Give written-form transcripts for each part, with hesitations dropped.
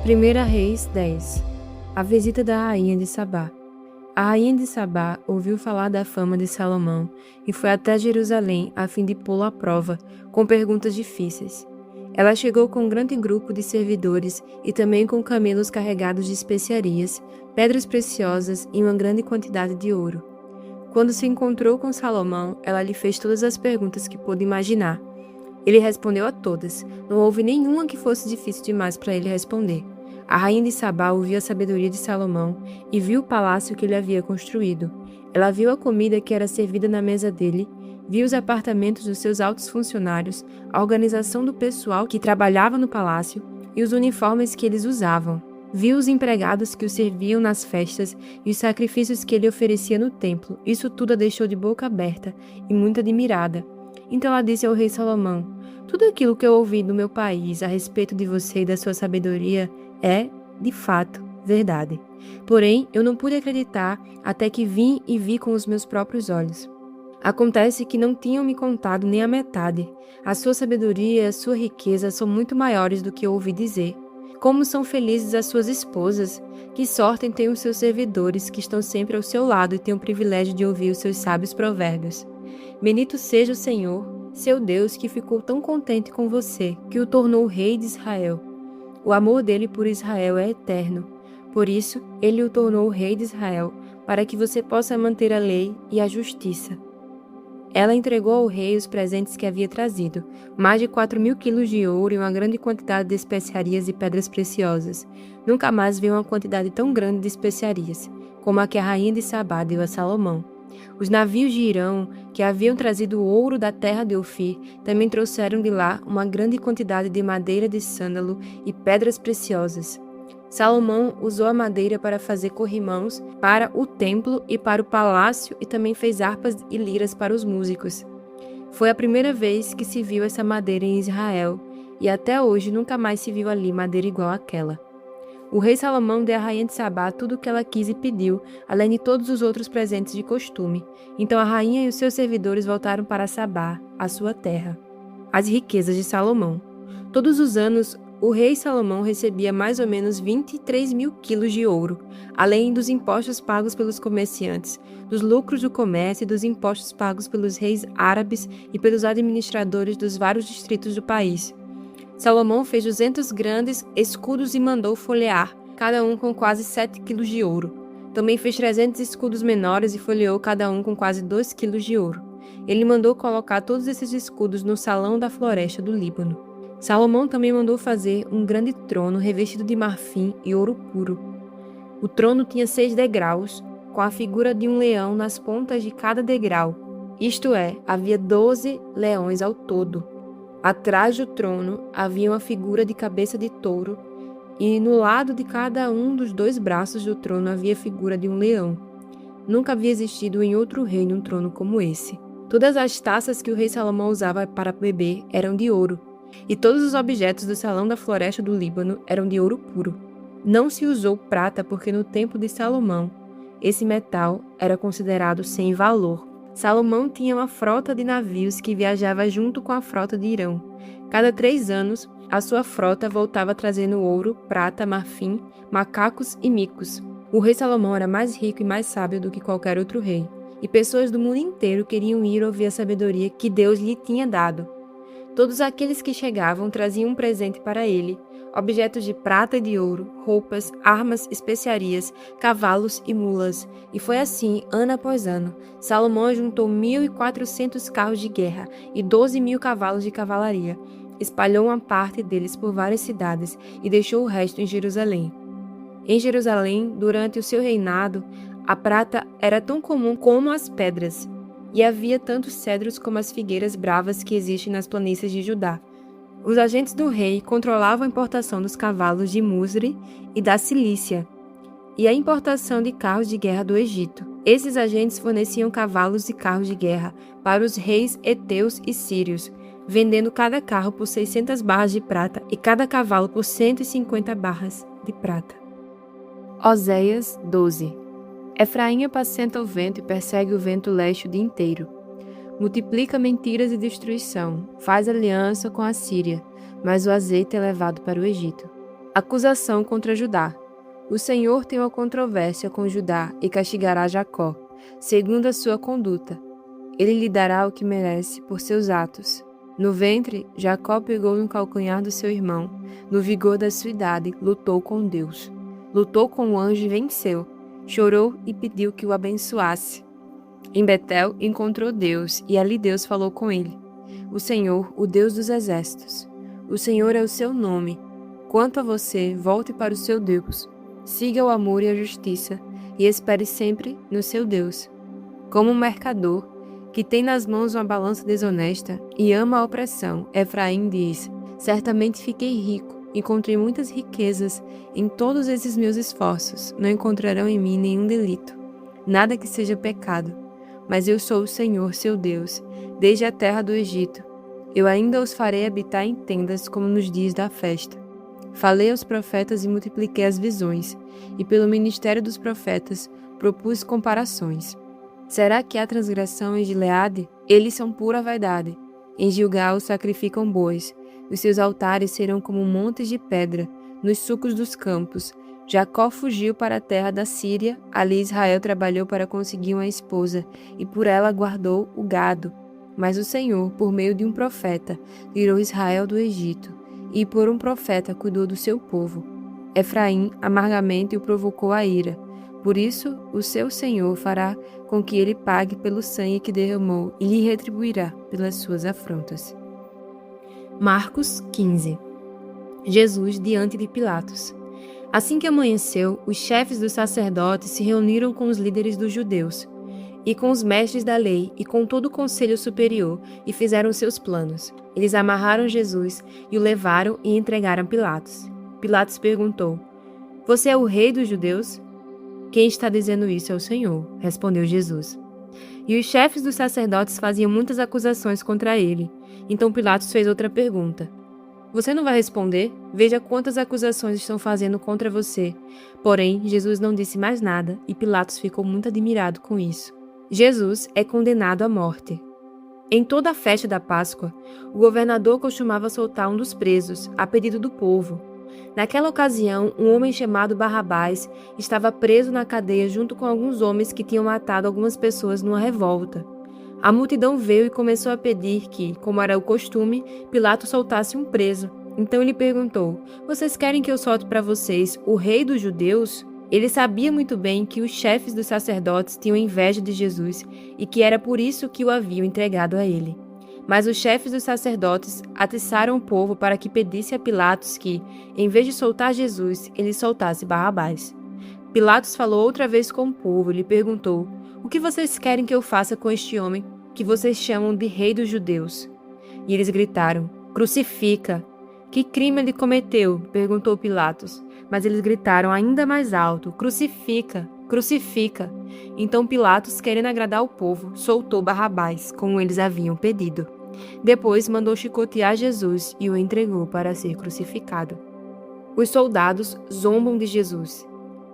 1 Reis 10. A visita da rainha de Sabá. A rainha de Sabá ouviu falar da fama de Salomão e foi até Jerusalém a fim de pô-lo à prova, com perguntas difíceis. Ela chegou com um grande grupo de servidores e também com camelos carregados de especiarias, pedras preciosas e uma grande quantidade de ouro. Quando se encontrou com Salomão, ela lhe fez todas as perguntas que pôde imaginar. Ele respondeu a todas, não houve nenhuma que fosse difícil demais para ele responder. A rainha de Sabá ouviu a sabedoria de Salomão e viu o palácio que ele havia construído. Ela viu a comida que era servida na mesa dele, viu os apartamentos dos seus altos funcionários, a organização do pessoal que trabalhava no palácio e os uniformes que eles usavam. Viu os empregados que o serviam nas festas e os sacrifícios que ele oferecia no templo. Isso tudo a deixou de boca aberta e muito admirada. Então ela disse ao rei Salomão: tudo aquilo que eu ouvi do meu país a respeito de você e da sua sabedoria é, de fato, verdade. Porém, eu não pude acreditar até que vim e vi com os meus próprios olhos. Acontece que não tinham me contado nem a metade. A sua sabedoria e a sua riqueza são muito maiores do que eu ouvi dizer. Como são felizes as suas esposas, que sorte têm os seus servidores que estão sempre ao seu lado e têm o privilégio de ouvir os seus sábios provérbios. Bendito seja o Senhor, seu Deus, que ficou tão contente com você, que o tornou rei de Israel. O amor dele por Israel é eterno. Por isso, ele o tornou rei de Israel, para que você possa manter a lei e a justiça. Ela entregou ao rei os presentes que havia trazido, mais de 4.000 quilos de ouro e uma grande quantidade de especiarias e pedras preciosas. Nunca mais viu uma quantidade tão grande de especiarias, como a que a rainha de Sabá deu a Salomão. Os navios de Irão, que haviam trazido ouro da terra de Ofir, também trouxeram de lá uma grande quantidade de madeira de sândalo e pedras preciosas. Salomão usou a madeira para fazer corrimãos para o templo e para o palácio e também fez harpas e liras para os músicos. Foi a primeira vez que se viu essa madeira em Israel e até hoje nunca mais se viu ali madeira igual àquela. O rei Salomão deu à rainha de Sabá tudo o que ela quis e pediu, além de todos os outros presentes de costume. Então a rainha e os seus servidores voltaram para Sabá, a sua terra. As riquezas de Salomão. Todos os anos, o rei Salomão recebia mais ou menos 23.000 quilos de ouro, além dos impostos pagos pelos comerciantes, dos lucros do comércio e dos impostos pagos pelos reis árabes e pelos administradores dos vários distritos do país. Salomão fez 200 grandes escudos e mandou folhear, cada um com quase 7 quilos de ouro. Também fez 300 escudos menores e folheou cada um com quase 2 quilos de ouro. Ele mandou colocar todos esses escudos no salão da floresta do Líbano. Salomão também mandou fazer um grande trono revestido de marfim e ouro puro. O trono tinha 6 degraus, com a figura de um leão nas pontas de cada degrau. Isto é, havia 12 leões ao todo. Atrás do trono havia uma figura de cabeça de touro e no lado de cada um dos 2 braços do trono havia a figura de um leão. Nunca havia existido em outro reino um trono como esse. Todas as taças que o rei Salomão usava para beber eram de ouro, e todos os objetos do salão da floresta do Líbano eram de ouro puro. Não se usou prata porque no tempo de Salomão, esse metal era considerado sem valor. Salomão tinha uma frota de navios que viajava junto com a frota de Irão. Cada 3 anos, a sua frota voltava trazendo ouro, prata, marfim, macacos e micos. O rei Salomão era mais rico e mais sábio do que qualquer outro rei, e pessoas do mundo inteiro queriam ir ouvir a sabedoria que Deus lhe tinha dado. Todos aqueles que chegavam traziam um presente para ele, objetos de prata e de ouro, roupas, armas, especiarias, cavalos e mulas. E foi assim, ano após ano. Salomão juntou 1.400 carros de guerra e 12.000 cavalos de cavalaria. Espalhou uma parte deles por várias cidades e deixou o resto em Jerusalém. Em Jerusalém, durante o seu reinado, a prata era tão comum como as pedras, e havia tantos cedros como as figueiras bravas que existem nas planícies de Judá. Os agentes do rei controlavam a importação dos cavalos de Musri e da Cilícia, e a importação de carros de guerra do Egito. Esses agentes forneciam cavalos e carros de guerra para os reis heteus e sírios, vendendo cada carro por 600 barras de prata e cada cavalo por 150 barras de prata. Oséias 12. Efraim apacenta o vento e persegue o vento leste o dia inteiro. Multiplica mentiras e destruição, faz aliança com a Síria, mas o azeite é levado para o Egito. Acusação contra Judá. O Senhor tem uma controvérsia com Judá e castigará Jacó, segundo a sua conduta. Ele lhe dará o que merece por seus atos. No ventre, Jacó pegou no calcanhar do seu irmão. No vigor da sua idade, lutou com Deus. Lutou com o anjo e venceu. Chorou e pediu que o abençoasse. Em Betel encontrou Deus, e ali Deus falou com ele. O Senhor, o Deus dos exércitos. O Senhor é o seu nome. Quanto a você, volte para o seu Deus. Siga o amor e a justiça, e espere sempre no seu Deus. Como um mercador, que tem nas mãos uma balança desonesta e ama a opressão, Efraim diz: certamente fiquei rico, encontrei muitas riquezas. Em todos esses meus esforços, não encontrarão em mim nenhum delito, nada que seja pecado. Mas eu sou o Senhor, seu Deus, desde a terra do Egito. Eu ainda os farei habitar em tendas, como nos dias da festa. Falei aos profetas e multipliquei as visões, e pelo ministério dos profetas propus comparações. Será que há transgressão em Gileade? Eles são pura vaidade. Em Gilgal sacrificam bois. Os seus altares serão como montes de pedra, nos sulcos dos campos. Jacó fugiu para a terra da Síria. Ali Israel trabalhou para conseguir uma esposa, e por ela guardou o gado. Mas o Senhor, por meio de um profeta, tirou Israel do Egito, e por um profeta cuidou do seu povo. Efraim amargamente o provocou a ira. Por isso, o seu Senhor fará com que ele pague pelo sangue que derramou e lhe retribuirá pelas suas afrontas. Marcos 15. Jesus diante de Pilatos. Assim que amanheceu, os chefes dos sacerdotes se reuniram com os líderes dos judeus, e com os mestres da lei, e com todo o conselho superior, e fizeram seus planos. Eles amarraram Jesus e o levaram e entregaram a Pilatos. Pilatos perguntou: Você é o rei dos judeus? Quem está dizendo isso é o Senhor, respondeu Jesus. E os chefes dos sacerdotes faziam muitas acusações contra ele. Então Pilatos fez outra pergunta. Você não vai responder? Veja quantas acusações estão fazendo contra você. Porém, Jesus não disse mais nada e Pilatos ficou muito admirado com isso. Jesus é condenado à morte. Em toda a festa da Páscoa, o governador costumava soltar um dos presos, a pedido do povo. Naquela ocasião, um homem chamado Barrabás estava preso na cadeia junto com alguns homens que tinham matado algumas pessoas numa revolta. A multidão veio e começou a pedir que, como era o costume, Pilatos soltasse um preso. Então ele perguntou: Vocês querem que eu solte para vocês o rei dos judeus? Ele sabia muito bem que os chefes dos sacerdotes tinham inveja de Jesus e que era por isso que o haviam entregado a ele. Mas os chefes dos sacerdotes atiçaram o povo para que pedisse a Pilatos que, em vez de soltar Jesus, ele soltasse Barrabás. Pilatos falou outra vez com o povo e lhe perguntou: O que vocês querem que eu faça com este homem que vocês chamam de rei dos judeus? E eles gritaram: Crucifica! Que crime ele cometeu? Perguntou Pilatos. Mas eles gritaram ainda mais alto: Crucifica! Crucifica! Então Pilatos, querendo agradar o povo, soltou Barrabás, como eles haviam pedido. Depois mandou chicotear Jesus e o entregou para ser crucificado. Os soldados zombam de Jesus.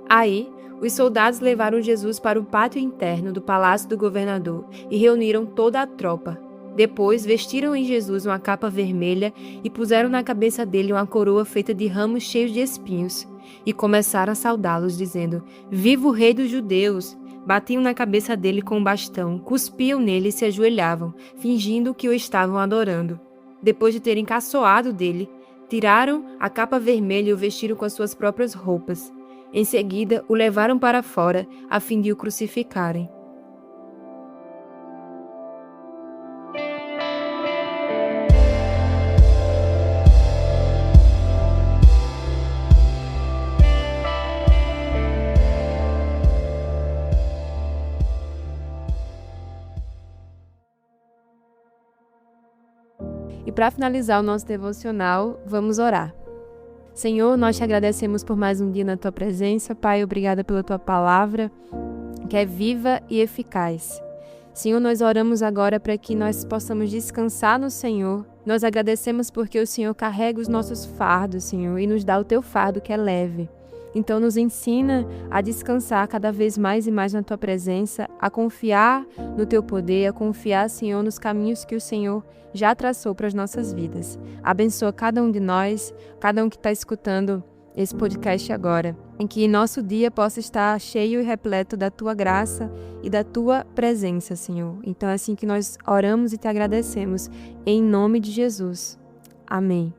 Aí, os soldados levaram Jesus para o pátio interno do palácio do governador e reuniram toda a tropa. Depois, vestiram em Jesus uma capa vermelha e puseram na cabeça dele uma coroa feita de ramos cheios de espinhos. E começaram a saudá-los, dizendo: Viva o rei dos judeus! Batiam na cabeça dele com um bastão, cuspiam nele e se ajoelhavam, fingindo que o estavam adorando. Depois de terem caçoado dele, tiraram a capa vermelha e o vestiram com as suas próprias roupas. Em seguida, o levaram para fora, a fim de o crucificarem. E para finalizar o nosso devocional, vamos orar. Senhor, nós te agradecemos por mais um dia na tua presença. Pai, obrigada pela tua palavra, que é viva e eficaz. Senhor, nós oramos agora para que nós possamos descansar no Senhor. Nós agradecemos porque o Senhor carrega os nossos fardos, Senhor, e nos dá o teu fardo que é leve. Então nos ensina a descansar cada vez mais e mais na tua presença, a confiar no teu poder, a confiar, Senhor, nos caminhos que o Senhor já traçou para as nossas vidas. Abençoa cada um de nós, cada um que está escutando esse podcast agora, em que nosso dia possa estar cheio e repleto da Tua graça e da Tua presença, Senhor. Então é assim que nós oramos e Te agradecemos, em nome de Jesus. Amém.